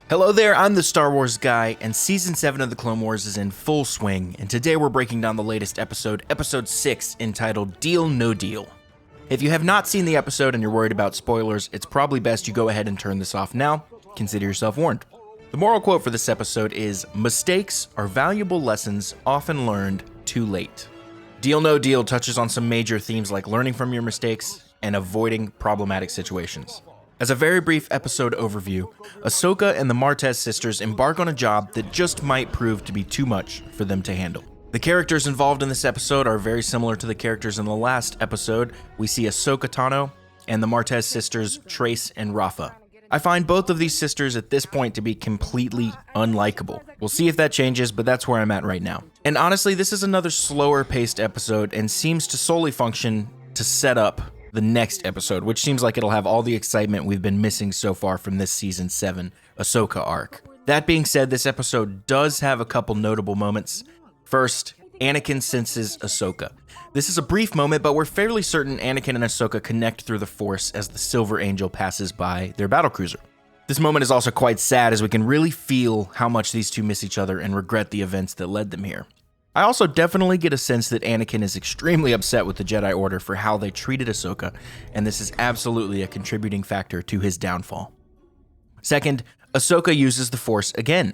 Hello there, I'm the Star Wars guy, and Season 7 of the Clone Wars is in full swing, and today we're breaking down the latest episode, Episode 6, entitled Deal No Deal. If you have not seen the episode and you're worried about spoilers, it's probably best you go ahead and turn this off now. Consider yourself warned. The moral quote for this episode is, "Mistakes are valuable lessons often learned too late." Deal No Deal touches on some major themes like learning from your mistakes and avoiding problematic situations. As a very brief episode overview, Ahsoka and the Martez sisters embark on a job that just might prove to be too much for them to handle. The characters involved in this episode are very similar to the characters in the last episode. We see Ahsoka Tano and the Martez sisters, Trace and Rafa. I find both of these sisters at this point to be completely unlikable. We'll see if that changes, but that's where I'm at right now. And honestly, this is another slower paced episode and seems to solely function to set up the next episode, which seems like it'll have all the excitement we've been missing so far from this Season 7 Ahsoka arc. That being said, this episode does have a couple notable moments. First, Anakin senses Ahsoka. This is a brief moment, but we're fairly certain Anakin and Ahsoka connect through the Force as the Silver Angel passes by their battlecruiser. This moment is also quite sad as we can really feel how much these two miss each other and regret the events that led them here. I also definitely get a sense that Anakin is extremely upset with the Jedi Order for how they treated Ahsoka, and this is absolutely a contributing factor to his downfall. Second, Ahsoka uses the Force again.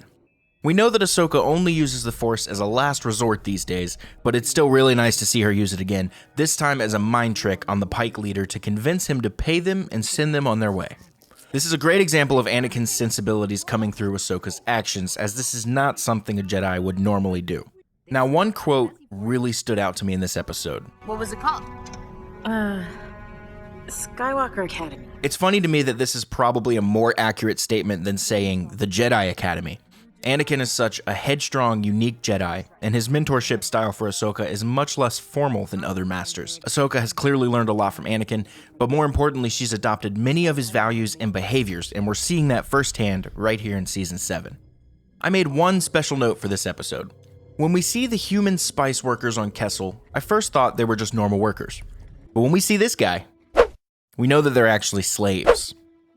We know that Ahsoka only uses the Force as a last resort these days, but it's still really nice to see her use it again, this time as a mind trick on the Pike leader to convince him to pay them and send them on their way. This is a great example of Anakin's sensibilities coming through Ahsoka's actions, as this is not something a Jedi would normally do. Now, one quote really stood out to me in this episode. What was it called? Skywalker Academy. It's funny to me that this is probably a more accurate statement than saying the Jedi Academy. Anakin is such a headstrong, unique Jedi, and his mentorship style for Ahsoka is much less formal than other masters. Ahsoka has clearly learned a lot from Anakin, but more importantly, she's adopted many of his values and behaviors, and we're seeing that firsthand right here in Season 7. I made one special note for this episode. When we see the human spice workers on Kessel, I first thought they were just normal workers. But when we see this guy, we know that they're actually slaves.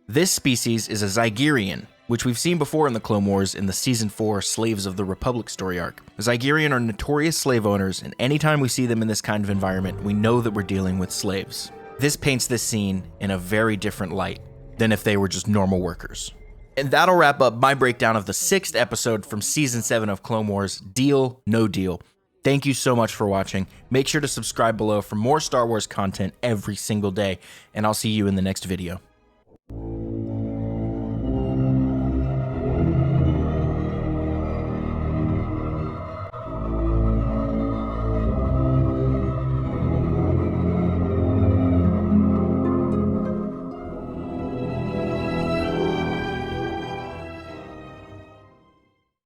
This species is a Zygerian, which we've seen before in the Clone Wars in the Season 4 Slaves of the Republic story arc. Zygerian are notorious slave owners, and anytime we see them in this kind of environment, we know that we're dealing with slaves. This paints this scene in a very different light than if they were just normal workers. And that'll wrap up my breakdown of the 6th episode from Season 7 of Clone Wars, Deal No Deal. Thank you so much for watching. Make sure to subscribe below for more Star Wars content every single day, and I'll see you in the next video.